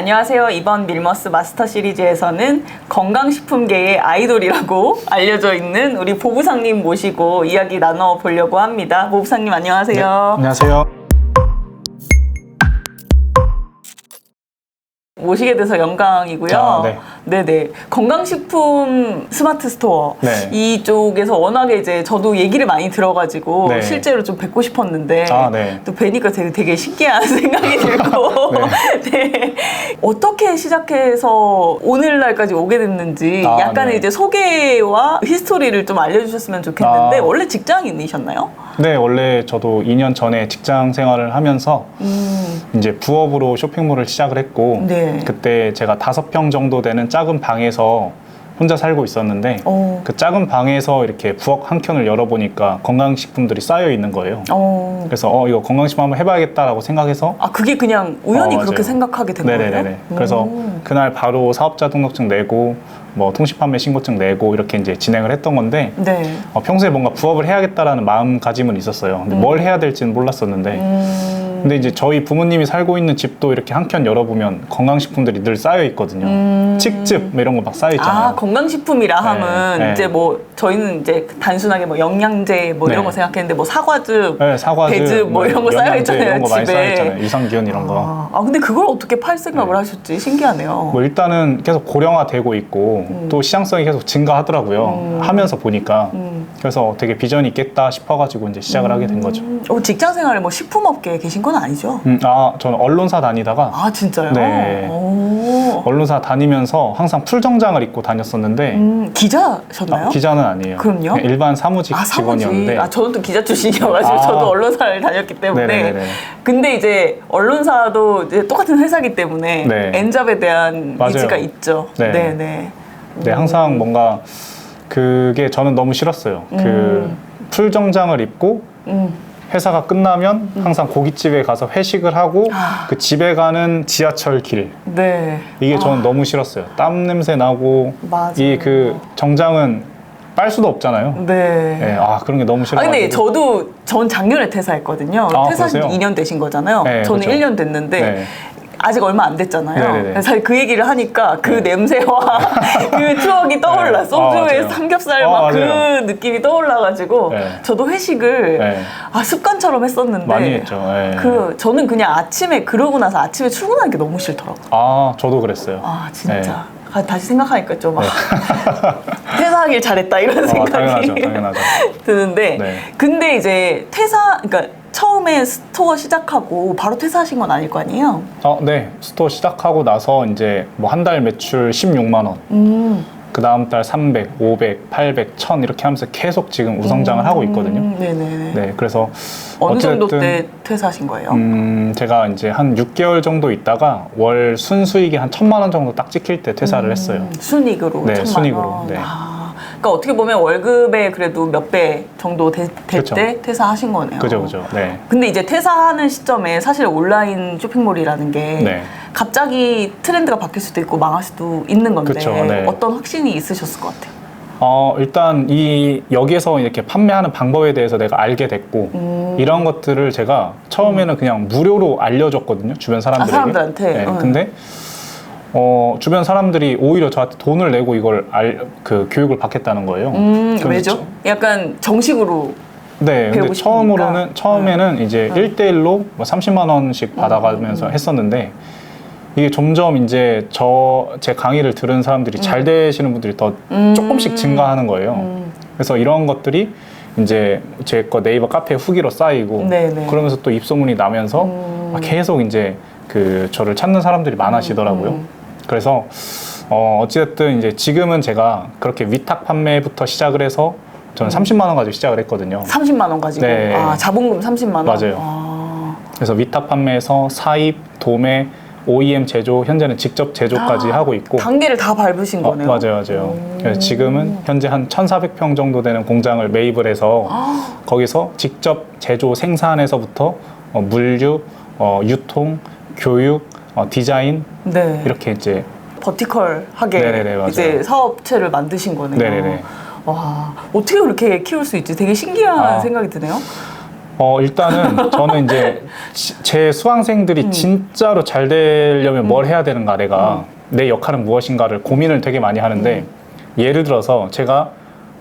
안녕하세요. 이번 밀머스 마스터 시리즈에서는 건강식품계의 아이돌이라고 알려져 있는 우리 보부상님 모시고 이야기 나눠보려고 합니다. 보부상님 안녕하세요. 네, 안녕하세요. 모시게 돼서 영광이고요. 아, 네. 네네. 건강식품 스마트 스토어. 네. 이쪽에서 워낙에 이제 저도 얘기를 많이 들어가지고 네. 실제로 좀 뵙고 싶었는데 네. 또 뵈니까 되게 신기한 생각이 들고 네. 어떻게 시작해서 오늘날까지 오게 됐는지 약간의 네. 이제 소개와 히스토리를 좀 알려주셨으면 좋겠는데 원래 직장인이셨나요? 네, 원래 저도 2년 전에 직장 생활을 하면서 이제 부업으로 쇼핑몰을 시작을 했고 네. 그때 제가 5평 정도 되는 작은 방에서 혼자 살고 있었는데 그 작은 방에서 이렇게 부엌 한 켠을 열어보니까 건강식품들이 쌓여 있는 거예요. 그래서 이거 건강식품 한번 해봐야겠다라고 생각해서 그게 그냥 우연히 그렇게 맞아요. 생각하게 된 네네네네. 거예요? 그래서 그날 바로 사업자 등록증 내고 뭐 통신판매 신고증 내고 이렇게 이제 진행을 했던 건데 네. 평소에 뭔가 부업을 해야겠다라는 마음가짐은 있었어요. 근데 뭘 해야 될지는 몰랐었는데 근데 이제 저희 부모님이 살고 있는 집도 이렇게 한 켠 열어보면 건강식품들이 늘 쌓여 있거든요. 칡즙 뭐 이런 거 막 쌓여 있잖아요. 건강식품이라 하면 네. 이제 뭐 저희는 이제 단순하게 뭐 영양제 뭐 이런 네. 거 생각했는데 뭐 사과즙, 사과즙, 배즙 뭐 이런 거 쌓여 영양제 있잖아요, 이런 거 많이 집에. 쌓여 있잖아요. 유산균 이런 거. 근데 그걸 어떻게 팔 생각을 하셨지? 신기하네요. 뭐 일단은 계속 고령화되고 있고 또 시장성이 계속 증가하더라고요. 하면서 보니까 그래서 되게 비전이 있겠다 싶어가지고 이제 시작을 하게 된 거죠. 직장 생활에 뭐 식품업계에 계신 건 아니죠? 저는 언론사 다니다가 진짜요? 네. 언론사 다니면서 항상 풀정장을 입고 다녔었는데 기자셨나요? 기자는 아니에요. 그럼요? 그냥 일반 사무직 직원이었는데 저는 또 기자 출신이어가지고 저도 언론사를 다녔기 때문에 네네네네. 근데 이제 언론사도 이제 똑같은 회사기 때문에 네. N잡에 대한 맞아요. 니즈가 있죠. 네. 네네. 네, 항상 뭔가 그게 저는 너무 싫었어요. 그 풀정장을 입고 회사가 끝나면 항상 고깃집에 가서 회식을 하고 그 집에 가는 지하철 길. 네. 이게 저는 너무 싫었어요. 땀 냄새 나고 맞아요. 이 그 정장은 빨 수도 없잖아요. 네. 네, 그런 게 너무 싫어가지고. 근데 전 작년에 퇴사했거든요. 퇴사한 지 2년 되신 거잖아요. 네, 저는 그렇죠. 1년 됐는데 네. 아직 얼마 안 됐잖아요. 네네네. 사실 그 얘기를 하니까 그 냄새와 그 추억이 떠올라. 네. 소주에 맞아요. 삼겹살 막 그 맞아요. 느낌이 떠올라가지고 네. 저도 회식을 네. 습관처럼 했었는데 많이 했죠. 네. 저는 그냥 아침에 그러고 나서 아침에 출근하는 게 너무 싫더라고요. 저도 그랬어요. 진짜. 다시 생각하니까 좀 퇴사하길 잘했다 이런 생각이 당연하죠. 드는데 네. 근데 이제 그러니까 처음에 스토어 시작하고 바로 퇴사하신 건 아닐 거 아니에요? 네. 스토어 시작하고 나서 이제 뭐 한 달 매출 16만 원. 그 다음 달 300, 500, 800, 1000 이렇게 하면서 계속 지금 우성장을 하고 있거든요. 네네. 네. 그래서 어느 정도 어쨌든 때 퇴사하신 거예요? 제가 이제 한 6개월 정도 있다가 월 순수익이 한 1000만 원 정도 딱 찍힐 때 퇴사를 했어요. 순익으로 네, 1,000만 순익으로. 원. 네. 그러니까 어떻게 보면 월급의 그래도 몇 배 정도 될 그쵸. 때 퇴사하신 거네요. 그죠. 네. 근데 이제 퇴사하는 시점에 사실 온라인 쇼핑몰이라는 게 네. 갑자기 트렌드가 바뀔 수도 있고 망할 수도 있는 건데 그쵸, 네. 어떤 확신이 있으셨을 것 같아요? 일단 여기에서 이렇게 판매하는 방법에 대해서 내가 알게 됐고 이런 것들을 제가 처음에는 그냥 무료로 알려줬거든요. 주변 사람들에게. 사람들한테? 네. 근데 주변 사람들이 오히려 저한테 돈을 내고 이걸 교육을 받겠다는 거예요. 왜죠? 약간 정식으로 네, 근데 배우고 싶으니까. 처음에는 이제 1대1로 뭐 30만 원씩 받아가면서 했었는데 이게 점점 이제 제 강의를 들은 사람들이 잘 되시는 분들이 더 조금씩 증가하는 거예요. 그래서 이런 것들이 이제 제 거 네이버 카페 후기로 쌓이고 네네. 그러면서 또 입소문이 나면서 계속 이제 저를 찾는 사람들이 많아지더라고요. 그래서 어찌됐든 이제 지금은 제가 그렇게 위탁 판매부터 시작을 해서 저는 30만 원 가지고 시작을 했거든요. 30만 원 가지고? 네. 자본금 30만 원? 맞아요. 그래서 위탁 판매에서 사입, 도매, OEM 제조, 현재는 직접 제조까지 하고 있고 단계를 다 밟으신 거네요. 맞아요. 그래서 지금은 현재 한 1,400평 정도 되는 공장을 매입을 해서 거기서 직접 제조 생산에서부터 물류, 유통, 교육, 디자인 네. 이렇게 이제 버티컬하게 네네네, 맞아요. 이제 사업체를 만드신 거네요. 네네네. 와, 어떻게 그렇게 키울 수 있지? 되게 신기한 생각이 드네요. 일단은 저는 이제 제 수강생들이 진짜로 잘 되려면 뭘 해야 되는가, 내가 내 역할은 무엇인가를 고민을 되게 많이 하는데 예를 들어서 제가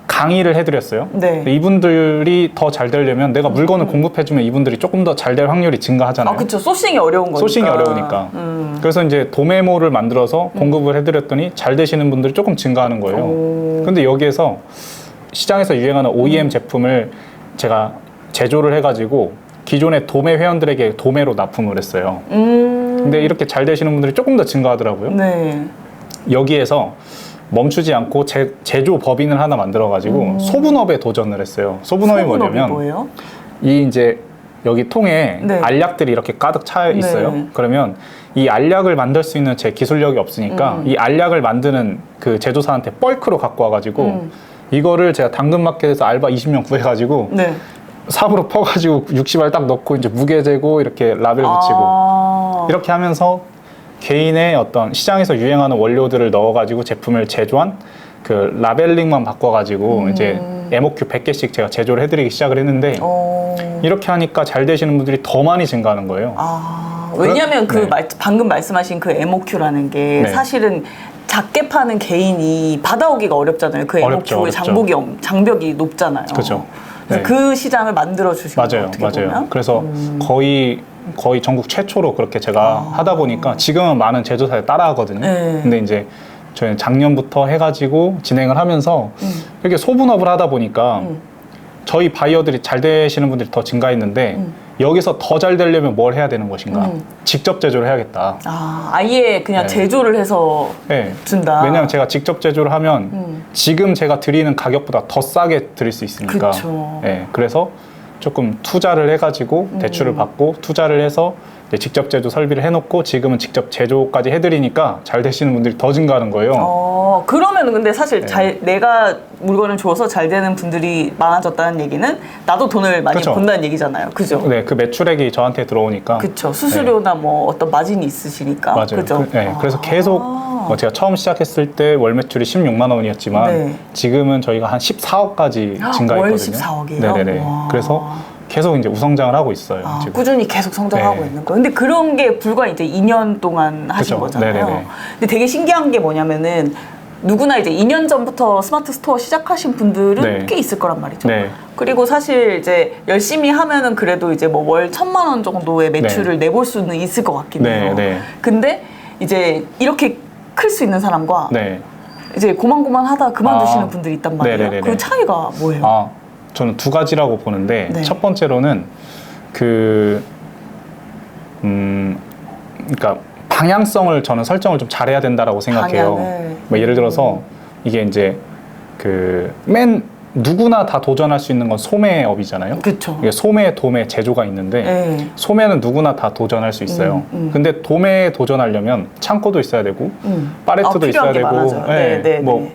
강의를 해드렸어요. 네. 근데 이분들이 더 잘 되려면 내가 물건을 공급해주면 이분들이 조금 더 잘 될 확률이 증가하잖아요. 아, 그쵸. 소싱이 어려운 거니까. 소싱이 어려우니까. 그래서 이제 도메모를 만들어서 공급을 해드렸더니 잘 되시는 분들이 조금 증가하는 거예요. 근데 여기에서 시장에서 유행하는 OEM 제품을 제가 제조를 해가지고 기존의 도매 회원들에게 도매로 납품을 했어요. 근데 이렇게 잘 되시는 분들이 조금 더 증가하더라고요. 네. 여기에서 멈추지 않고 제조 법인을 하나 만들어가지고 소분업에 도전을 했어요. 소분업이 뭐냐면 뭐예요? 이 이제 여기 통에 네. 알약들이 이렇게 가득 차 있어요. 네. 그러면 이 알약을 만들 수 있는 제 기술력이 없으니까 이 알약을 만드는 그 제조사한테 뻘크로 갖고 와가지고 이거를 제가 당근마켓에서 알바 20명 구해가지고 네. 삽으로 퍼가지고 60알 딱 넣고 이제 무게 재고 이렇게 라벨 붙이고 이렇게 하면서 개인의 어떤 시장에서 유행하는 원료들을 넣어가지고 제품을 제조한 그 라벨링만 바꿔가지고 이제 MOQ 100개씩 제가 제조를 해드리기 시작을 했는데 이렇게 하니까 잘 되시는 분들이 더 많이 증가하는 거예요. 왜냐하면 그 네. 방금 말씀하신 그 MOQ라는 게 네. 사실은 작게 파는 개인이 받아오기가 어렵잖아요. 그 어렵죠, MOQ의 장벽이 높잖아요. 그죠. 그래서 네. 그 시장을 만들어 주신 거예요. 어떻게 보면. 그래서 거의 전국 최초로 그렇게 제가 하다 보니까 지금은 많은 제조사에 따라하거든요. 네. 근데 이제 저희는 작년부터 해가지고 진행을 하면서 이렇게 소분업을 하다 보니까 저희 바이어들이 잘 되시는 분들이 더 증가했는데 여기서 더 잘 되려면 뭘 해야 되는 것인가? 직접 제조를 해야겠다. 아예 그냥 네. 제조를 해서 네. 준다. 왜냐하면 제가 직접 제조를 하면 지금 제가 드리는 가격보다 더 싸게 드릴 수 있으니까. 그쵸. 네. 그래서 조금 투자를 해가지고 대출을 받고 투자를 해서 이제 직접 제조 설비를 해놓고 지금은 직접 제조까지 해드리니까 잘 되시는 분들이 더 증가하는 거예요. 그러면은 근데 사실 네. 내가 물건을 줘서 잘 되는 분들이 많아졌다는 얘기는 나도 돈을 많이 그쵸. 번다는 얘기잖아요. 그죠? 네, 그 매출액이 저한테 들어오니까. 그쵸. 수수료나 뭐 어떤 마진이 있으시니까. 맞아요. 그죠? 그래서 계속 제가 처음 시작했을 때 월 매출이 16만 원이었지만 네. 지금은 저희가 한 14억까지 증가했거든요. 월 14억이에요? 네네네. 와. 그래서 계속 이제 우성장을 하고 있어요. 지금. 꾸준히 계속 성장하고 네. 있는 거예요. 근데 그런 게 불과 이제 2년 동안 하신 그쵸. 거잖아요. 네네네. 근데 되게 신기한 게 뭐냐면은 누구나 이제 2년 전부터 스마트 스토어 시작하신 분들은 네. 꽤 있을 거란 말이죠. 네. 그리고 사실 이제 열심히 하면은 그래도 이제 뭐 월 1,000만 원 정도의 매출을 내볼 수는 있을 것 같긴 해요. 네. 근데 이제 이렇게 클 수 있는 사람과 네. 이제 고만고만 하다 그만두시는 아. 분들이 있단 말이에요. 네네네네. 그 차이가 뭐예요? 저는 두 가지라고 보는데 네. 첫 번째로는 그러니까 방향성을 저는 설정을 좀 잘해야 된다라고 생각해요. 방향을. 뭐 예를 들어서 이게 이제 누구나 다 도전할 수 있는 건 소매업이잖아요. 그쵸. 이게 소매, 도매, 제조가 있는데 네. 소매는 누구나 다 도전할 수 있어요. 근데 도매에 도전하려면 창고도 있어야 되고 팔레트도 있어야 필요한 게 되고, 많아져요. 네, 뭐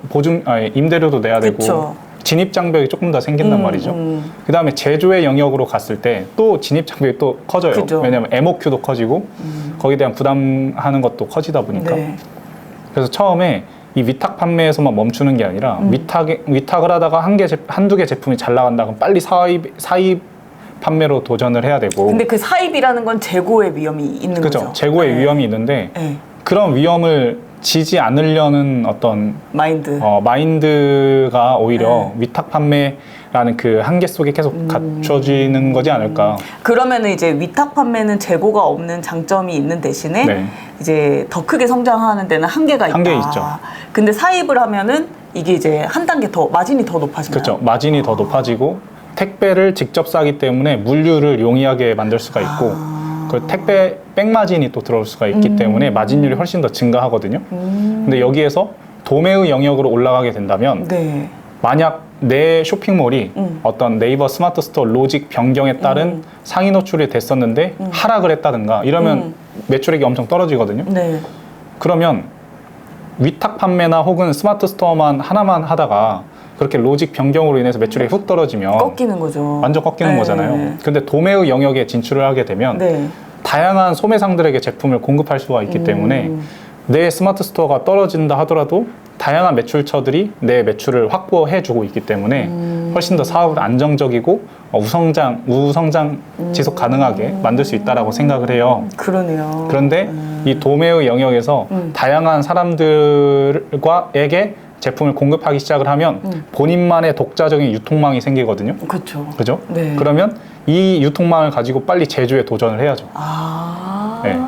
임대료도 내야 그쵸. 되고 진입 장벽이 조금 더 생긴단 말이죠. 그 다음에 제조의 영역으로 갔을 때 또 진입 장벽이 또 커져요. 그죠. 왜냐하면 MOQ도 커지고 거기에 대한 부담하는 것도 커지다 보니까. 네. 그래서 처음에 이 위탁 판매에서만 멈추는 게 아니라 위탁을 하다가 한두 개 제품이 잘 나간다 그럼 빨리 사입 판매로 도전을 해야 되고. 근데 그 사입이라는 건 재고의 위험이 있는 그죠. 거죠. 재고의 네. 위험이 있는데 네. 그런 위험을 지지 않으려는 어떤 마인드. 마인드가 오히려 위탁 판매라는 그 한계 속에 계속 갖춰지는 거지 않을까. 그러면은 이제 위탁 판매는 재고가 없는 장점이 있는 대신에 네. 이제 더 크게 성장하는 데는 한계가 있다. 한계 있죠. 근데 사입을 하면은 이게 이제 한 단계 더 마진이 더 높아지나요? 그렇죠. 마진이 더 높아지고 택배를 직접 싸기 때문에 물류를 용이하게 만들 수가 있고 그 택배 백마진이 또 들어올 수가 있기 때문에 마진율이 훨씬 더 증가하거든요. 근데 여기에서 도매의 영역으로 올라가게 된다면 네. 만약 내 쇼핑몰이 어떤 네이버 스마트 스토어 로직 변경에 따른 상위 노출이 됐었는데 하락을 했다든가 이러면 매출액이 엄청 떨어지거든요. 네. 그러면 위탁 판매나 혹은 스마트 스토어만 하나만 하다가 그렇게 로직 변경으로 인해서 매출이 훅 떨어지면 꺾이는 거죠. 완전 꺾이는 네. 거잖아요. 근데 도매의 영역에 진출을 하게 되면 네. 다양한 소매상들에게 제품을 공급할 수가 있기 때문에 내 스마트 스토어가 떨어진다 하더라도 다양한 매출처들이 내 매출을 확보해 주고 있기 때문에 훨씬 더 사업을 안정적이고 우성장 지속 가능하게 만들 수 있다라고 생각을 해요. 그러네요. 그런데 이 도매의 영역에서 다양한 사람들과에게 제품을 공급하기 시작을 하면 본인만의 독자적인 유통망이 생기거든요. 그렇죠. 그죠? 네. 그러면 이 유통망을 가지고 빨리 제조에 도전을 해야죠. 네.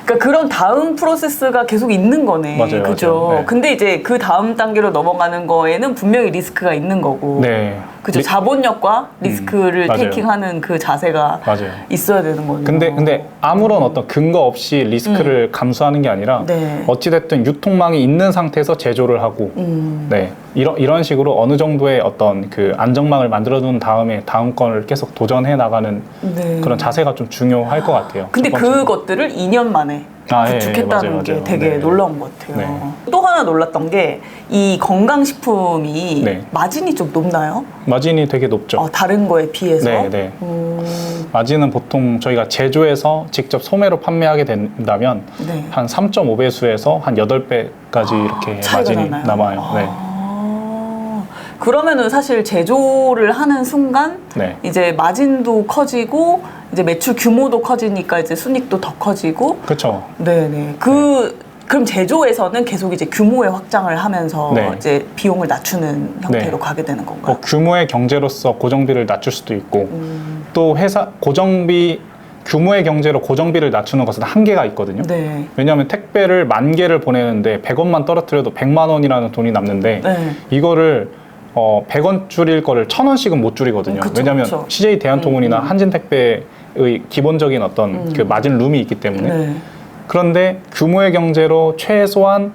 그러니까 그런 다음 프로세스가 계속 있는 거네. 맞아요, 그죠? 맞아요. 네. 근데 이제 그 다음 단계로 넘어가는 거에는 분명히 리스크가 있는 거고. 네. 그죠? 자본력과 리스크를 맞아요. 테이킹하는 그 자세가 맞아요. 있어야 되는 거죠. 근데 아무런 어떤 근거 없이 리스크를 감수하는 게 아니라 네. 어찌됐든 유통망이 있는 상태에서 제조를 하고 네. 이런 식으로 어느 정도의 어떤 그 안정망을 만들어둔 다음에 다음 건을 계속 도전해 나가는 네. 그런 자세가 좀 중요할 것 같아요. 근데 첫 번째로. 그것들을 2년 만에 예, 구축했다는 맞아요, 게 맞아요. 되게 네. 놀라운 것 같아요. 네. 또 하나 놀랐던 게 이 건강식품이 네. 마진이 좀 높나요? 마진이 되게 높죠. 다른 거에 비해서? 네, 네. 마진은 보통 저희가 제조해서 직접 소매로 판매하게 된다면 네. 한 3.5배수에서 한 8배까지 이렇게 차이가 마진이 나나요? 남아요. 네. 그러면은 사실 제조를 하는 순간 네. 이제 마진도 커지고 이제 매출 규모도 커지니까 이제 순이익도 더 커지고 그렇죠. 네네. 그럼 제조에서는 계속 이제 규모의 확장을 하면서 네. 이제 비용을 낮추는 형태로 네. 가게 되는 건가요? 뭐 규모의 경제로서 고정비를 낮출 수도 있고 또 회사 규모의 경제로 고정비를 낮추는 것은 한계가 있거든요. 네. 왜냐하면 택배를 10,000개를 보내는데 100원만 떨어뜨려도 100만 원이라는 돈이 남는데 네. 이거를 100원 줄일 거를 1,000원씩은 못 줄이거든요. 그쵸, 왜냐하면 그쵸. CJ 대한통운이나 한진택배의 기본적인 어떤 그 마진 룸이 있기 때문에 네. 그런데 규모의 경제로 최대한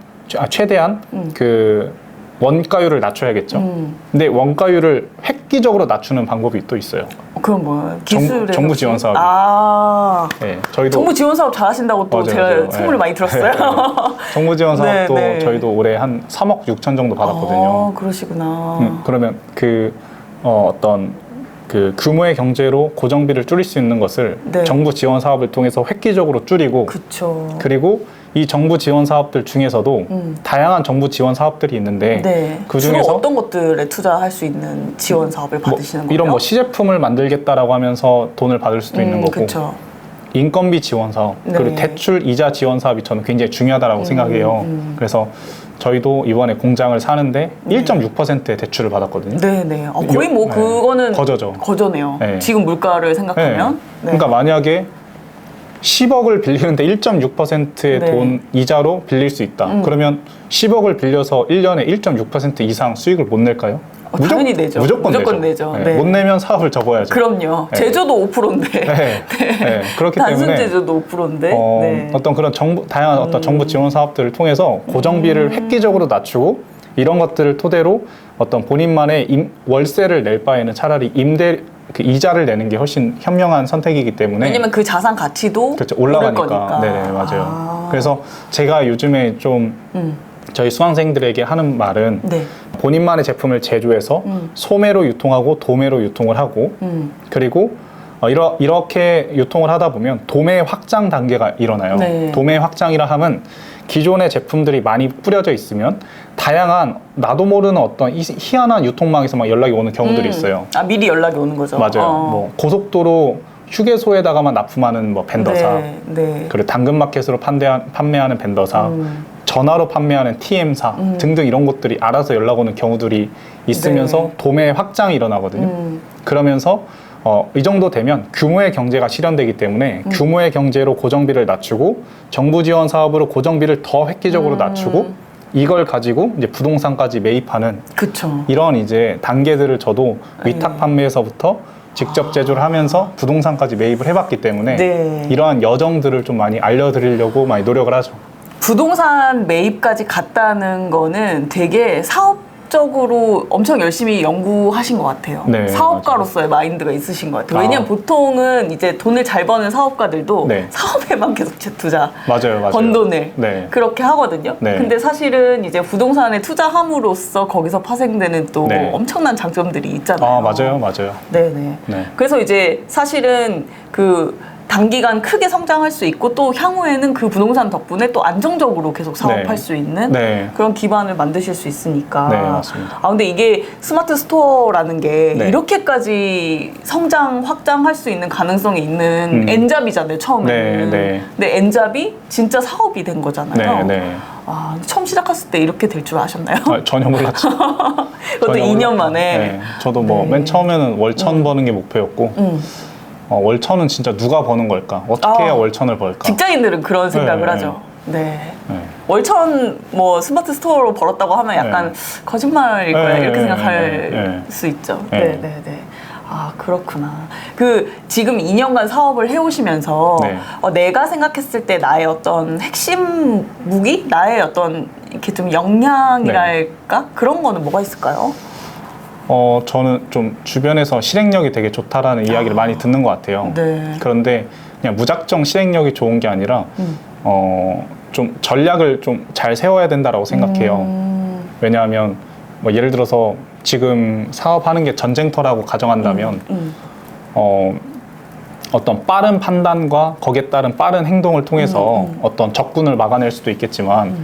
그 원가율을 낮춰야겠죠. 근데 원가율을 획기적으로 낮추는 방법이 또 있어요. 그건 뭐예요? 기술의 정부 지원 사업이. 네, 저희도 정부 지원 사업 잘하신다고 또 맞아요, 제가 맞아요. 소문을 네. 많이 들었어요. 정부 지원 사업도 네, 네. 저희도 올해 한 3억 6천 정도 받았거든요. 그러시구나. 그러면 어떤 그 규모의 경제로 고정비를 줄일 수 있는 것을 네. 정부 지원 사업을 통해서 획기적으로 줄이고 그쵸. 그리고 이 정부 지원 사업들 중에서도 다양한 정부 지원 사업들이 있는데 네. 그 주로 중에서 어떤 것들에 투자할 수 있는 지원 사업을 받으시는 거예요? 이런 시제품을 만들겠다라고 하면서 돈을 받을 수도 있는 거고 그쵸. 인건비 지원 사업 네. 그리고 대출 이자 지원 사업이 저는 굉장히 중요하다고 생각해요. 그래서 저희도 이번에 공장을 사는데 1.6%의 대출을 받았거든요. 네네. 거의 뭐 네. 그거는 거저죠. 거저네요. 네. 지금 물가를 생각하면. 네. 그러니까 만약에 10억을 빌리는데 1.6%의 네. 돈 이자로 빌릴 수 있다. 그러면 10억을 빌려서 1년에 1.6% 이상 수익을 못 낼까요? 당연히 내죠. 무조건 내죠. 네. 네. 못 내면 사업을 접어야죠. 그럼요. 네. 제조도 5%인데. 네. 네. 그렇기 단순 때문에 제조도 5%인데. 네. 어떤 그런 다양한 어떤 정부 지원 사업들을 통해서 고정비를 획기적으로 낮추고 이런 것들을 토대로 어떤 본인만의 월세를 낼 바에는 차라리 그 이자를 내는 게 훨씬 현명한 선택이기 때문에 왜냐면 그 자산 가치도 그렇죠. 오를 올라가니까. 거니까. 네네 맞아요. 그래서 제가 요즘에 좀 저희 수강생들에게 하는 말은 네. 본인만의 제품을 제조해서 소매로 유통하고 도매로 유통을 하고 그리고 이렇게 유통을 하다 보면 도매 확장 단계가 일어나요. 네. 도매 확장이라 하면 기존의 제품들이 많이 뿌려져 있으면 다양한 나도 모르는 어떤 희한한 유통망에서 막 연락이 오는 경우들이 있어요. 미리 연락이 오는 거죠. 맞아요. 뭐 고속도로 휴게소에다가만 납품하는 뭐 벤더사, 네. 네. 그리고 당근마켓으로 판매하는 벤더사, 전화로 판매하는 TM사 등등 이런 곳들이 알아서 연락 오는 경우들이 있으면서 네. 도매 확장이 일어나거든요. 그러면서 이 정도 되면 규모의 경제가 실현되기 때문에 규모의 경제로 고정비를 낮추고 정부 지원 사업으로 고정비를 더 획기적으로 낮추고 이걸 가지고 이제 부동산까지 매입하는 그쵸. 이런 이제 단계들을 저도 위탁 판매에서부터 직접 제조를 하면서 부동산까지 매입을 해봤기 때문에 네. 이러한 여정들을 좀 많이 알려드리려고 많이 노력을 하죠. 부동산 매입까지 갔다는 거는 되게 사업적으로 엄청 열심히 연구하신 것 같아요. 네, 사업가로서의 마인드가 있으신 것 같아요. 아. 왜냐면 보통은 이제 돈을 잘 버는 사업가들도 네. 사업에만 계속 재투자, 맞아요. 번 돈을 네. 그렇게 하거든요. 네. 근데 사실은 이제 부동산에 투자함으로써 거기서 파생되는 또 네. 엄청난 장점들이 있잖아요. 맞아요. 네네. 네. 그래서 이제 사실은 그 단기간 크게 성장할 수 있고 또 향후에는 그 부동산 덕분에 또 안정적으로 계속 사업할 네. 수 있는 네. 그런 기반을 만드실 수 있으니까. 네, 맞습니다. 아 근데 이게 스마트 스토어라는 게 네. 이렇게까지 성장 확장할 수 있는 가능성이 있는 엔잡이잖아요, 처음에는. 네, 네. 근데 엔잡이 진짜 사업이 된 거잖아요. 네, 네. 아, 처음 시작했을 때 이렇게 될 줄 아셨나요? 전혀 몰랐죠. 그것도 전혀 2년 몰랐고. 만에. 네. 저도 뭐 네. 맨 처음에는 월천 버는 게 목표였고 음. 월천은 진짜 누가 버는 걸까? 어떻게 해야 아, 월천을 벌까? 직장인들은 그런 생각을 네, 하죠. 네. 네. 월천 뭐 스마트 스토어로 벌었다고 하면 약간 거짓말일 거야 네, 이렇게 네, 생각할 네. 수 있죠. 네. 네, 네, 네. 아 그렇구나. 그 지금 2년간 사업을 해오시면서 네. 내가 생각했을 때 나의 어떤 핵심 무기, 나의 어떤 이렇게 좀 역량이랄까 그런 거는 뭐가 있을까요? 저는 좀 주변에서 실행력이 되게 좋다라는 이야기를 많이 듣는 것 같아요. 네. 그런데 그냥 무작정 실행력이 좋은 게 아니라 좀 전략을 좀 잘 세워야 된다라고 생각해요. 왜냐하면 뭐 예를 들어서 지금 사업하는 게 전쟁터라고 가정한다면 어떤 빠른 판단과 거기에 따른 빠른 행동을 통해서 어떤 적군을 막아낼 수도 있겠지만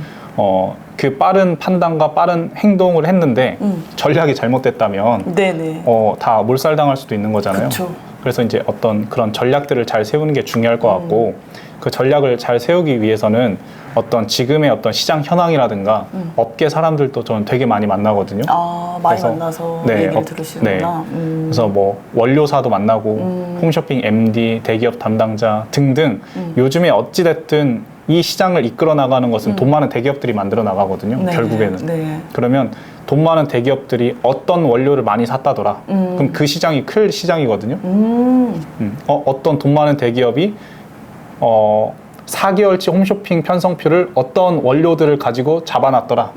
그 빠른 판단과 빠른 행동을 했는데 전략이 잘못됐다면 네네. 다 몰살당할 수도 있는 거잖아요. 그쵸. 그래서 이제 어떤 그런 전략들을 잘 세우는 게 중요할 것 같고 그 전략을 잘 세우기 위해서는 어떤 지금의 어떤 시장 현황이라든가 업계 사람들도 저는 되게 많이 만나거든요. 아 많이 그래서, 만나서 네, 얘기를 들으시는구나. 그래서 뭐 원료사도 만나고 홈쇼핑 MD, 대기업 담당자 등등 요즘에 어찌됐든 이 시장을 이끌어 나가는 것은 돈 많은 대기업들이 만들어 나가거든요. 네, 결국에는. 네. 그러면 돈 많은 대기업들이 어떤 원료를 많이 샀다더라. 그럼 그 시장이 클 시장이거든요. 어떤 돈 많은 대기업이 4개월치 홈쇼핑 편성표를 어떤 원료들을 가지고 잡아놨더라.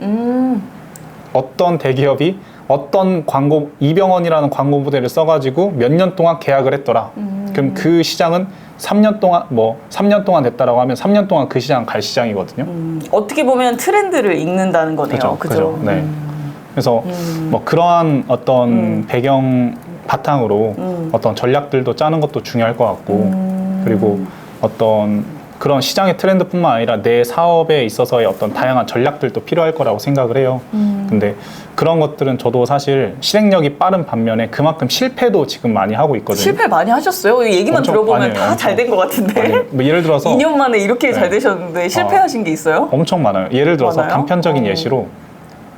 어떤 대기업이 어떤 광고, 이병헌이라는 광고 모델을 써가지고 몇 년 동안 계약을 했더라. 그럼 그 시장은 3년 동안 됐다라고 하면 3년 동안 그 시장 갈 시장이거든요. 어떻게 보면 트렌드를 읽는다는 거네요. 그죠. 네. 그래서 뭐 그러한 어떤 배경 바탕으로 어떤 전략들도 짜는 것도 중요할 것 같고 그리고 어떤 그런 시장의 트렌드뿐만 아니라 내 사업에 있어서의 어떤 다양한 전략들도 필요할 거라고 생각을 해요. 근데 그런 것들은 저도 사실 실행력이 빠른 반면에 그만큼 실패도 지금 많이 하고 있거든요. 실패 많이 하셨어요? 얘기만 엄청, 들어보면 아니에요, 다 잘 된 것 같은데. 아니, 뭐 예를 들어서 2년 만에 이렇게 잘 네. 되셨는데 실패하신 게 있어요? 엄청 많아요. 예를 들어서 많아요? 단편적인 예시로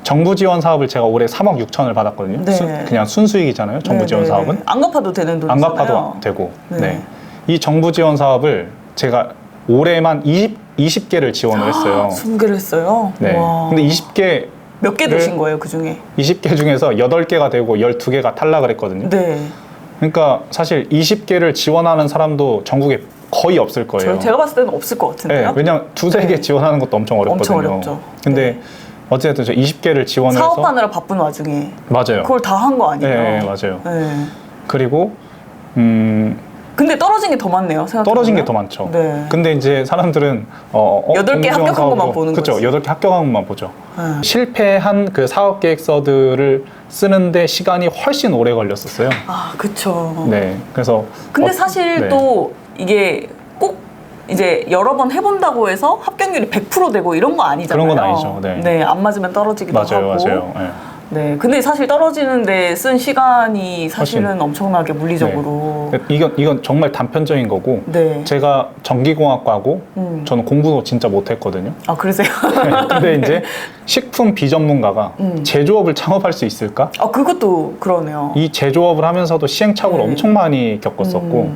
정부 지원 사업을 제가 올해 3억 6천을 받았거든요. 네. 그냥 순수익이잖아요. 정부 지원 사업은. 안 갚아도 되는 돈이잖아요. 안 갚아도 되고. 네. 네. 이 정부 지원 사업을 제가 올해만 20개를 지원을 했어요. 20개를 했어요? 네. 와. 근데 20개 몇 개 드신 거예요, 그 중에? 20개 중에서 8개가 되고 12개가 탈락을 했거든요. 네. 그러니까 사실 20개를 지원하는 사람도 전국에 거의 없을 거예요. 제가 봤을 때는 없을 것 같은데요? 네, 왜냐면 두세 개 지원하는 것도 엄청 어렵거든요. 엄청 어렵죠. 근데 네. 어쨌든 저 20개를 지원을 해서 사업하느라 바쁜 와중에 맞아요. 그걸 다 한 거 아니에요? 네, 맞아요. 네. 그리고 근데 떨어진 게 더 많네요, 생각해보면. 떨어진 게 더 많죠. 네. 근데 이제 사람들은 8개 합격한 것만 보는 그렇죠. 거지. 8개 합격한 것만 보죠. 네. 실패한 그 사업 계획서들을 쓰는데 시간이 훨씬 오래 걸렸었어요. 아, 그쵸. 네. 그래서 근데 사실 네. 또 이게 꼭 이제 여러 번 해본다고 해서 합격률이 100% 되고 이런 거 아니잖아요. 그런 건 아니죠. 네. 안 맞으면 떨어지기도 맞아요. 하고. 맞아요. 네. 네. 근데 사실 떨어지는데 쓴 시간이 사실은 엄청나게 물리적으로. 네. 이건 정말 단편적인 거고 네. 제가 전기공학과고 저는 공부도 진짜 못했거든요. 아, 그러세요? 근데 이제 식품 비전문가가 제조업을 창업할 수 있을까? 아, 그것도 그러네요. 이 제조업을 하면서도 시행착오를 네. 엄청 많이 겪었었고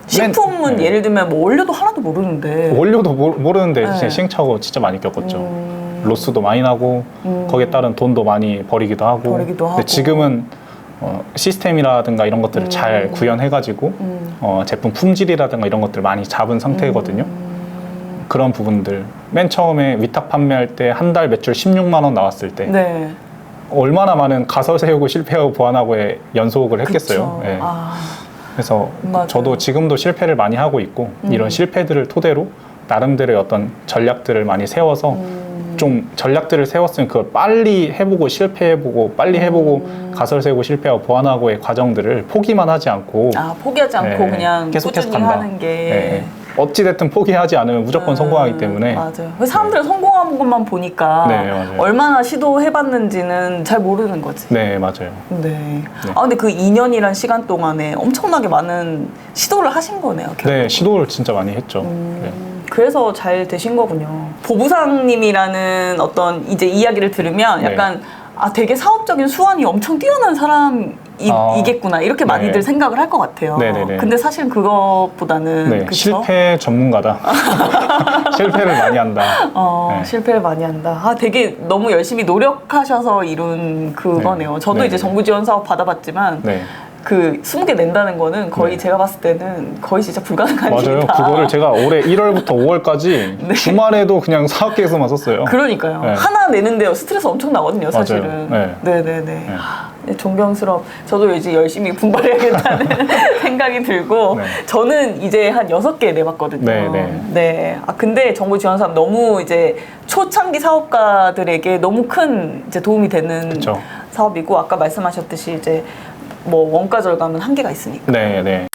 식품은 네. 예를 들면 뭐 원료도 하나도 모르는데. 원료도 모르는데 네. 진짜 시행착오 진짜 많이 겪었죠. 로스도 많이 나고 거기에 따른 돈도 많이 버리기도 하고. 근데 지금은 시스템이라든가 이런 것들을 잘 구현해가지고 제품 품질이라든가 이런 것들을 많이 잡은 상태거든요. 그런 부분들 맨 처음에 위탁 판매할 때 한 달 매출 16만 원 나왔을 때 네. 얼마나 많은 가설 세우고 실패하고 보완하고의 연속을 했겠어요. 그쵸. 네. 아, 그래서 맞아요. 저도 지금도 실패를 많이 하고 있고 이런 실패들을 토대로 나름대로의 어떤 전략들을 많이 세워서 좀 전략들을 세웠으면 그걸 빨리 해보고 실패해보고 빨리 해보고 가설 세우고 실패하고 보완하고의 과정들을 포기만 하지 않고 포기하지 않고 네, 그냥 계속해서 꾸준히 간다. 하는 게 네. 어찌됐든 포기하지 않으면 무조건 성공하기 때문에 맞아요. 사람들은 성공한 것만 보니까 네, 맞아요. 얼마나 시도해봤는지는 잘 모르는 거지. 네, 맞아요. 네. 근데 그 2년이란 시간 동안에 엄청나게 많은 시도를 하신 거네요. 결국. 네, 시도를 진짜 많이 했죠. 네. 그래서 잘 되신 거군요. 보부상님이라는 어떤 이제 이야기를 들으면 네. 약간 되게 사업적인 수완이 엄청 뛰어난 사람이겠구나 이렇게 많이들 네. 생각을 할 것 같아요. 네네네. 근데 사실 그것보다는 네, 그쵸? 실패 전문가다. 실패를 많이 한다. 네. 실패를 많이 한다. 되게 너무 열심히 노력하셔서 이룬 그거네요. 저도 네. 이제 정부 지원 사업 받아봤지만 네. 그 20개 낸다는 거는 거의 네. 제가 봤을 때는 거의 진짜 불가능한 맞아요. 일이다. 그거를 제가 올해 1월부터 5월까지 주말에도 그냥 4학기에서만 썼어요. 그러니까요. 네. 하나 내는데 스트레스 엄청 나거든요, 사실은. 맞아요. 네네네. 존경스럽. 저도 이제 열심히 분발해야겠다는 생각이 들고 네. 저는 이제 한 6개 내봤거든요. 네. 네. 근데 정부 지원 사업 너무 이제 초창기 사업가들에게 너무 큰 이제 도움이 되는 그쵸. 사업이고 아까 말씀하셨듯이 이제 뭐 원가 절감은 한계가 있으니까. 네.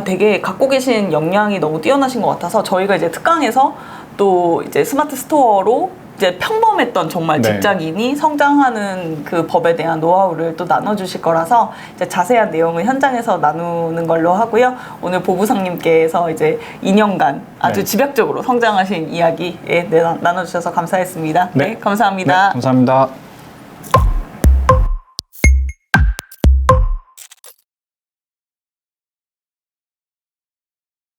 되게 갖고 계신 역량이 너무 뛰어나신 것 같아서 저희가 이제 특강에서 또 이제 스마트 스토어로 이제 평범했던 정말 네. 직장인이 성장하는 그 법에 대한 노하우를 또 나눠주실 거라서 이제 자세한 내용은 현장에서 나누는 걸로 하고요. 오늘 보부상님께서 이제 2년간 아주 네. 집약적으로 성장하신 이야기 나눠주셔서 감사했습니다. 네, 감사합니다. 네, 감사합니다.